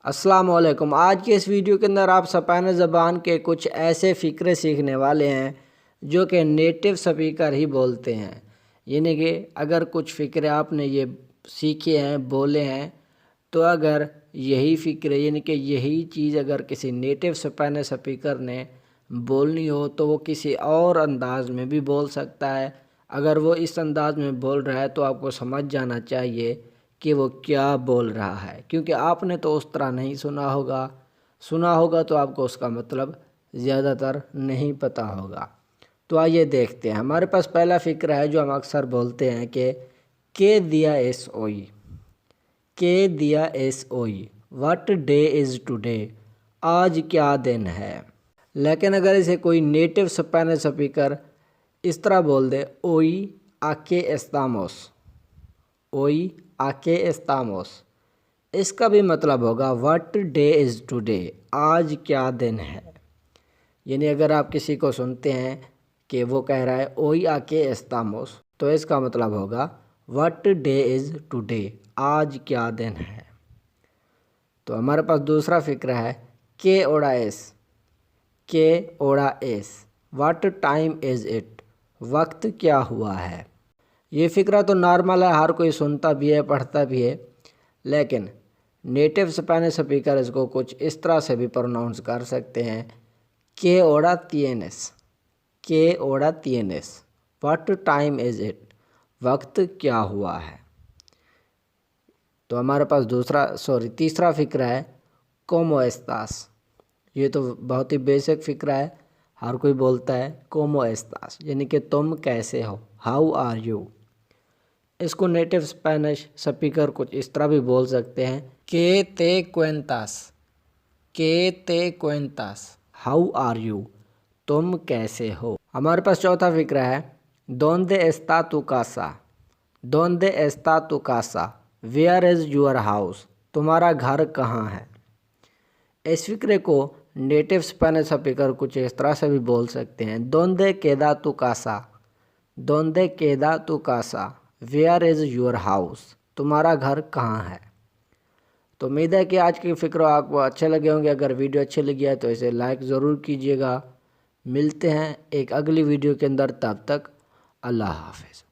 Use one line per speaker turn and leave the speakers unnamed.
السلام علیکم۔ آج کے اس ویڈیو کے اندر آپ اسپینش زبان کے کچھ ایسے فقرے سیکھنے والے ہیں جو کہ نیٹو سپیکر ہی بولتے ہیں۔ یعنی کہ اگر کچھ فقرے آپ نے یہ سیکھے ہیں، بولے ہیں، تو اگر یہی فقرے یعنی کہ یہی چیز اگر کسی نیٹو اسپینش سپیکر نے بولنی ہو تو وہ کسی اور انداز میں بھی بول سکتا ہے۔ اگر وہ اس انداز میں بول رہا ہے تو آپ کو سمجھ جانا چاہیے کہ وہ کیا بول رہا ہے، کیونکہ آپ نے تو اس طرح نہیں سنا ہوگا تو آپ کو اس کا مطلب زیادہ تر نہیں پتہ ہوگا۔ تو آئیے دیکھتے ہیں۔ ہمارے پاس پہلا فقرہ ہے جو ہم اکثر بولتے ہیں کہ "qué día es hoy"۔ "qué día es hoy"، "what day is today"، آج کیا دن ہے۔ لیکن اگر اسے کوئی نیٹو اسپینش سپیکر اس طرح بول دے "hoy a qué estamos"، "hoy a qué estamos"، اس کا بھی مطلب ہوگا "what day is today"، آج کیا دن ہے۔ یعنی اگر آپ کسی کو سنتے ہیں کہ وہ کہہ رہا ہے "hoy a qué estamos"، تو اس کا مطلب ہوگا "what day is today"، آج کیا دن ہے۔ تو ہمارے پاس دوسرا فقرہ ہے "qué hora es"۔ "qué hora es"، "what time is it"، وقت کیا ہوا ہے۔ یہ فقرہ تو نارمل ہے، ہر کوئی سنتا بھی ہے، پڑھتا بھی ہے، لیکن نیٹو اسپینش سپیکر اس کو کچھ اس طرح سے بھی پروناؤنس کر سکتے ہیں "qué hora tienes"۔ "qué hora tienes"، "what time is it"، وقت کیا ہوا ہے۔ تو ہمارے پاس تیسرا فقرہ ہے "cómo estás"۔ یہ تو بہت ہی بیسک فقرہ ہے، ہر کوئی بولتا ہے "cómo estás"، یعنی کہ تم کیسے ہو، "how are you"۔ اس کو نیٹو اسپینش سپیکر کچھ اس طرح بھی بول سکتے ہیں "qué te cuentas"۔ "qué te cuentas"، "how are you"، تم کیسے ہو۔ ہمارے پاس چوتھا فقرہ ہے "dónde está tu casa"۔ "dónde está tu casa"، "where is your house"، تمہارا گھر کہاں ہے۔ اس فقرے کو نیٹو اسپینش سپیکر کچھ اس طرح سے بھی بول سکتے ہیں "dónde queda tu casa"۔ "dónde queda tu casa"، "where is your house"، تمہارا گھر کہاں ہے۔ تو امید ہے کہ آج کے فقرے آپ کو اچھے لگے ہوں گے۔ اگر ویڈیو اچھی لگی ہے تو اسے لائک ضرور کیجیے گا۔ ملتے ہیں ایک اگلی ویڈیو کے اندر، تب تک اللہ حافظ۔